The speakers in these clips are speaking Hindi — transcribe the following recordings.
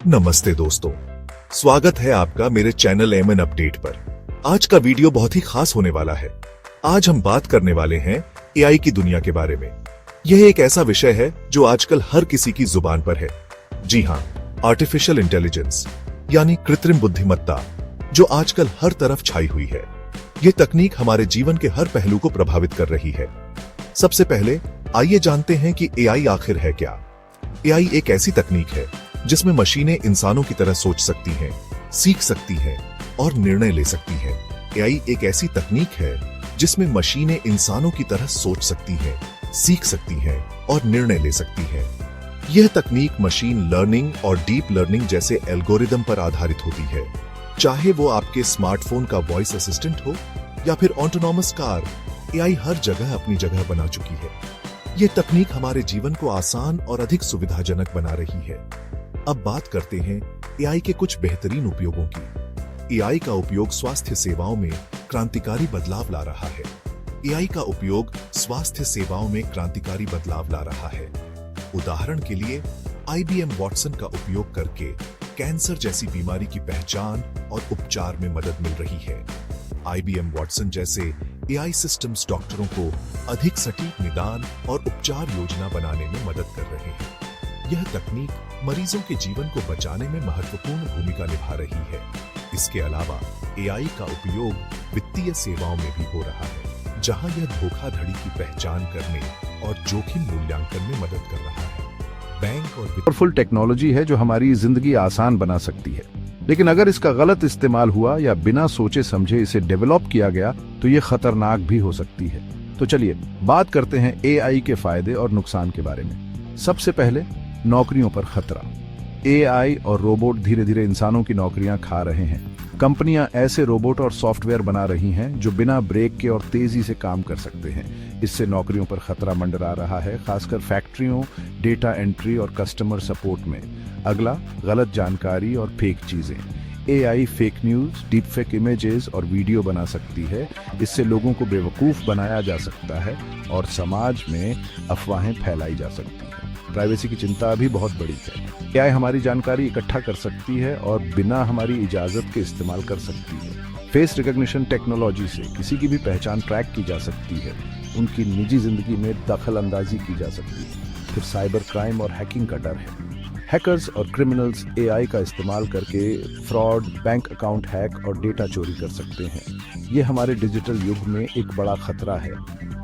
नमस्ते दोस्तों, स्वागत है आपका मेरे चैनल एमएन अपडेट पर। आज का वीडियो बहुत ही खास होने वाला है। आज हम बात करने वाले हैं एआई की दुनिया के बारे में। यह एक ऐसा विषय है जो आजकल हर किसी की जुबान पर है। जी हाँ, आर्टिफिशियल इंटेलिजेंस यानी कृत्रिम बुद्धिमत्ता, जो आजकल हर तरफ छाई हुई है। ये तकनीक हमारे जीवन के हर पहलू को प्रभावित कर रही है। सबसे पहले आइए जानते हैं कि एआई आखिर है क्या। एआई एक ऐसी तकनीक है जिसमें मशीनें इंसानों की तरह सोच सकती हैं, सीख सकती हैं और निर्णय ले सकती हैं। एआई एक ऐसी तकनीक है जिसमें मशीनें इंसानों की तरह सोच सकती हैं, सीख सकती हैं और निर्णय ले सकती हैं। यह तकनीक मशीन लर्निंग और डीप लर्निंग जैसे एल्गोरिदम पर आधारित होती है। चाहे वो आपके स्मार्टफोन का वॉइस असिस्टेंट हो या फिर ऑटोनॉमस कार, एआई हर जगह अपनी जगह बना चुकी है। यह तकनीक हमारे जीवन को आसान और अधिक सुविधाजनक बना रही है। अब बात करते हैं एआई के कुछ बेहतरीन उपयोगों की। एआई का उपयोग स्वास्थ्य सेवाओं में क्रांतिकारी बदलाव ला रहा है। एआई का उपयोग स्वास्थ्य सेवाओं में क्रांतिकारी बदलाव ला रहा है। उदाहरण के लिए आईबीएम वॉटसन का उपयोग करके कैंसर जैसी बीमारी की पहचान और उपचार में मदद मिल रही है। आईबीएम वॉटसन जैसे एआई सिस्टम्स डॉक्टरों को अधिक सटीक निदान और उपचार योजना बनाने में मदद कर रहे हैं। यह तकनीक मरीजों के जीवन को बचाने में महत्वपूर्ण भूमिका निभा रही है। इसके अलावा एआई का उपयोग वित्तीय सेवाओं में भी हो रहा है, जहां यह धोखाधड़ी की पहचान करने और जोखिम मूल्यांकन में मदद कर रहा है। बैंक और पावरफुल टेक्नोलॉजी है जो हमारी जिंदगी आसान बना सकती है, लेकिन अगर इसका गलत इस्तेमाल हुआ या बिना सोचे समझे इसे डेवलप किया गया तो ये खतरनाक भी हो सकती है। तो चलिए बात करते हैं एआई के फायदे और नुकसान के बारे में। सबसे पहले नौकरियों पर खतरा। एआई और रोबोट धीरे धीरे इंसानों की नौकरियां खा रहे हैं। कंपनियां ऐसे रोबोट और सॉफ्टवेयर बना रही हैं जो बिना ब्रेक के और तेजी से काम कर सकते हैं। इससे नौकरियों पर खतरा मंडरा रहा है, खासकर फैक्ट्रियों, डेटा एंट्री और कस्टमर सपोर्ट में। अगला, गलत जानकारी और फेक चीजें। AI fake news, deepfake images और वीडियो बना सकती है। इससे लोगों को बेवकूफ बनाया जा सकता है और समाज में अफवाहें फैलाई जा सकती है। प्राइवेसी की चिंता भी बहुत बड़ी है। एआई हमारी जानकारी इकट्ठा कर सकती है और बिना हमारी इजाजत के इस्तेमाल कर सकती है। फेस रिकॉग्निशन टेक्नोलॉजी से किसी की भी पहचान ट्रैक की जा सकती है, उनकी निजी जिंदगी में दखल अंदाजी की जा सकती है। फिर साइबर क्राइम और हैकिंग का डर है। हैकर्स और क्रिमिनल्स एआई का इस्तेमाल करके फ्रॉड, बैंक अकाउंट हैक और डेटा चोरी कर सकते हैं। ये हमारे डिजिटल युग में एक बड़ा खतरा है।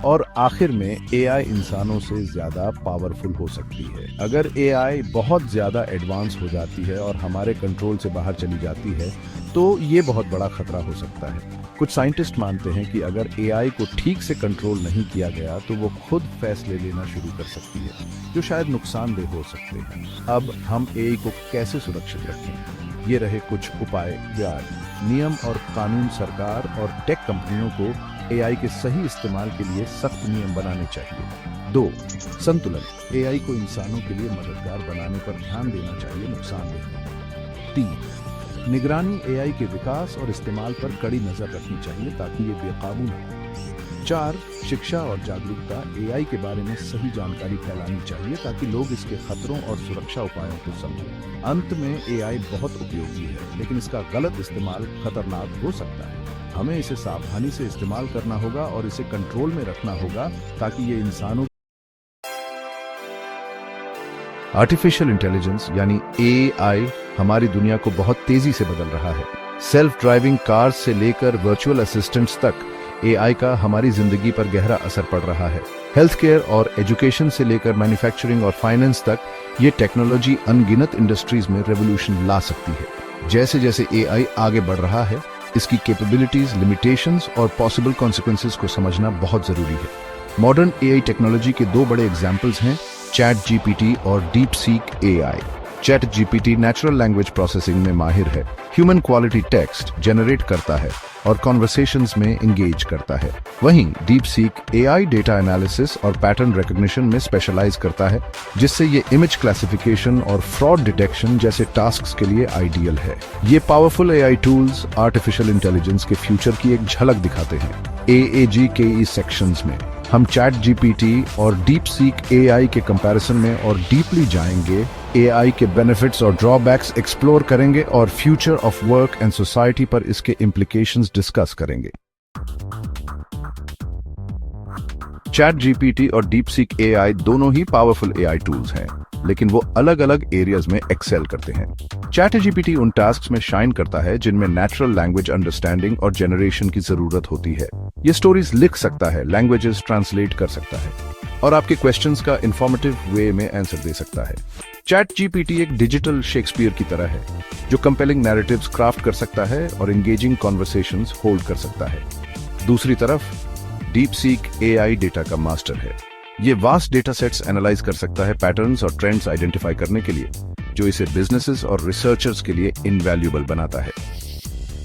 और आखिर में एआई इंसानों से ज्यादा पावरफुल हो सकती है। अगर एआई बहुत ज्यादा एडवांस हो जाती है और हमारे कंट्रोल से बाहर चली जाती है तो ये बहुत बड़ा खतरा हो सकता है। कुछ साइंटिस्ट मानते हैं कि अगर एआई को ठीक से कंट्रोल नहीं किया गया तो वो खुद फैसले लेना शुरू कर सकती है, जो शायद नुकसानदेह हो सकते हैं। अब हम एआई को कैसे सुरक्षित रखें? ये रहे कुछ उपाय। नियम और कानून। सरकार और टेक कंपनियों को एआई के सही इस्तेमाल के लिए सख्त नियम बनाने चाहिए। 2. संतुलन। एआई को इंसानों के लिए मददगार बनाने पर ध्यान देना चाहिए, नुकसान नहीं। 3. निगरानी। एआई के विकास और इस्तेमाल पर कड़ी नजर रखनी चाहिए ताकि ये बेकाबू न हो। 4. शिक्षा और जागरूकता। एआई के बारे में सही जानकारी फैलानी चाहिए ताकि लोग इसके खतरों और सुरक्षा उपायों को समझें। अंत में एआई बहुत उपयोगी है, लेकिन इसका गलत इस्तेमाल खतरनाक हो सकता है। हमें इसे सावधानी से इस्तेमाल करना होगा और इसे कंट्रोल में रखना होगा ताकि ये इंसानों। आर्टिफिशियल इंटेलिजेंस यानी एआई हमारी दुनिया को बहुत तेजी से बदल रहा है। सेल्फ ड्राइविंग कार्स से लेकर वर्चुअल असिस्टेंट्स तक एआई का हमारी जिंदगी पर गहरा असर पड़ रहा है। हेल्थ केयर और एजुकेशन से लेकर मैन्युफैक्चरिंग और फाइनेंस तक ये टेक्नोलॉजी अनगिनत इंडस्ट्रीज में रेवोल्यूशन ला सकती है। जैसे जैसे एआई आगे बढ़ रहा है, इसकी कैपेबिलिटीज, लिमिटेशंस और पॉसिबल कॉन्सिक्वेंसेस को समझना बहुत जरूरी है। मॉडर्न एआई टेक्नोलॉजी के 2 बड़े एग्जाम्पल्स हैं, चैट जीपीटी और deep seek AI. Chat GPT natural language processing में माहिर है, ह्यूमन क्वालिटी टेक्स्ट जनरेट करता है और कॉन्वर्सेशंस में एंगेज करता है। वहीं deep seek AI data analysis और पैटर्न रिकॉग्निशन में स्पेशलाइज करता है, जिससे ये इमेज क्लासिफिकेशन और फ्रॉड डिटेक्शन जैसे टास्क्स के लिए आइडियल है। ये powerful AI tools artificial intelligence के फ्यूचर की एक झलक दिखाते हैं। AAG के इस सेक्शंस में हम चैट जीपीटी और डीप सीक एआई के कंपैरिजन में और डीपली जाएंगे, एआई के बेनिफिट्स और ड्रॉबैक्स एक्सप्लोर करेंगे और future of work and society पर इसके इम्प्लीकेशंस डिस्कस करेंगे। चैट जीपीटी और डीप सीक एआई दोनों ही पावरफुल एआई टूल्स हैं, लेकिन वो अलग अलग एरियाज में एक्सेल करते हैं। चैट जीपीटी उन टास्क्स में शाइन करता है जिनमें नेचुरल लैंग्वेज अंडरस्टैंडिंग और जनरेशन की जरूरत होती है। ये स्टोरीज लिख सकता है, लैंग्वेजेस ट्रांसलेट कर सकता है और आपके क्वेश्चंस का इंफॉर्मेटिव वे में आंसर दे सकता है। चैट जीपीटी एक डिजिटल शेक्सपियर की तरह है, जो कंपेलिंग नैरेटिव्स क्राफ्ट कर सकता है और एंगेजिंग कॉन्वर्सेशंस होल्ड कर सकता है। दूसरी तरफ डीप सीक एआई डेटा का मास्टर है। ये वास्ट डेटा सेट्स एनालाइज कर सकता है पैटर्न्स और ट्रेंड्स आइडेंटिफाई करने के लिए, जो इसे बिजनेसेस और रिसर्चर्स के लिए इनवैल्यूएबल बनाता है।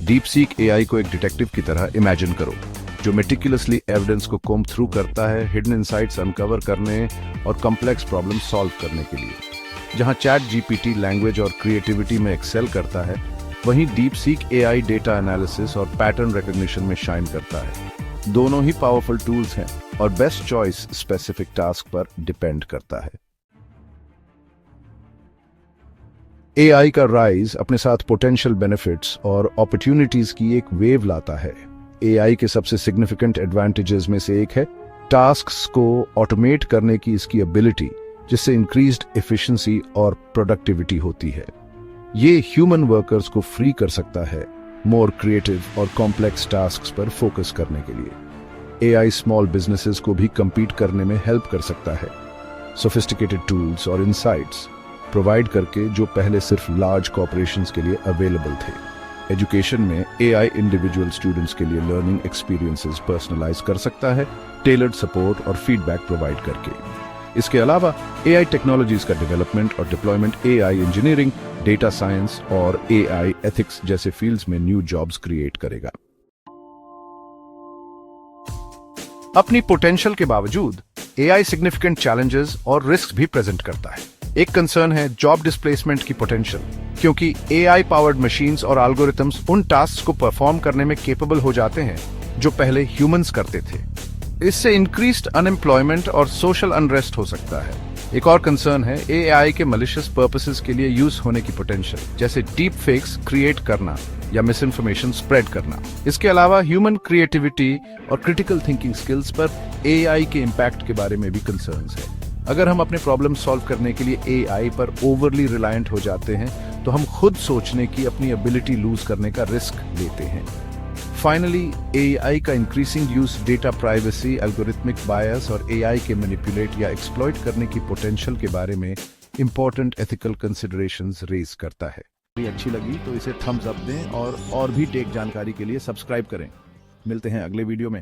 डीप सीक एआई को एक डिटेक्टिव की तरह इमेजिन करो, जो मेटिकुलसली एविडेंस को कोम्ब थ्रू करता है, हिडन इनसाइट्स अनकवर करने और कॉम्प्लेक्स प्रॉब्लम सॉल्व करने के लिए। जहां चैट जीपीटी लैंग्वेज और क्रिएटिविटी में एक्सेल करता है, वहीं deep seek AI data analysis और पैटर्न रिकॉग्निशन में शाइन करता है। दोनों ही पावरफुल टूल्स हैं और बेस्ट चॉइस स्पेसिफिक टास्क पर डिपेंड करता है। एआई का राइज अपने साथ पोटेंशियल बेनिफिट्स और अपॉर्चुनिटीज की एक वेव लाता है। एआई के सबसे सिग्निफिकेंट एडवांटेजेस में से एक है टास्क्स को ऑटोमेट करने की इसकी एबिलिटी, जिससे इंक्रीज्ड एफिशिएंसी और प्रोडक्टिविटी होती है। ये ह्यूमन वर्कर्स को फ्री कर सकता है मोर क्रिएटिव और कॉम्प्लेक्स टास्क्स पर फोकस करने के लिए। एआई स्मॉल बिजनेसेस को भी compete करने में हेल्प कर सकता है, सोफिस्टिकेटेड टूल्स और इनसाइट्स प्रोवाइड करके, जो पहले सिर्फ लार्ज कॉर्पोरेशंस के लिए अवेलेबल थे। एजुकेशन में एआई इंडिविजुअल स्टूडेंट्स के लिए लर्निंग एक्सपीरियंसेस पर्सनलाइज कर सकता है, टेलर्ड सपोर्ट और फीडबैक प्रोवाइड करके। इसके अलावा एआई टेक्नोलॉजीज का डेवलपमेंट और deployment AI engineering, data science और एआई एथिक्स जैसे फील्ड्स में न्यू जॉब्स क्रिएट करेगा। अपनी पोटेंशियल के बावजूद एआई सिग्निफिकेंट चैलेंजेस और रिस्क भी प्रेजेंट करता है। एक कंसर्न है जॉब डिस्प्लेसमेंट की पोटेंशियल, क्योंकि एआई पावर्ड मशीन्स और एल्गोरिथम्स उन टास्क को परफॉर्म करने में केपेबल हो जाते हैं जो पहले ह्यूमंस करते थे। इससे इंक्रीज्ड अनएम्प्लॉयमेंट और सोशल अनरेस्ट हो सकता है। एक और कंसर्न है एआई के मलिशियस पर्पसेस के लिए यूज होने की पोटेंशियल, जैसे डीप फेक्स क्रिएट करना या मिस इन्फॉर्मेशन स्प्रेड करना। इसके अलावा ह्यूमन क्रिएटिविटी और क्रिटिकल थिंकिंग स्किल्स पर एआई के इम्पैक्ट के बारे में भी कंसर्न्स है। अगर हम अपने प्रॉब्लम सॉल्व करने के लिए एआई पर ओवरली रिलायंट हो जाते हैं, तो हम खुद सोचने की अपनी एबिलिटी लूज करने का रिस्क लेते हैं। फाइनली, एआई का increasing use data privacy, algorithmic बायस और एआई के मैनिपुलेट या एक्सप्लॉइट करने की पोटेंशियल के बारे में इंपॉर्टेंट एथिकल कंसिडरेशंस रेज करता है। अच्छी लगी तो इसे थम्स अप दें और भी टेक जानकारी के लिए सब्सक्राइब करें। मिलते हैं अगले वीडियो में।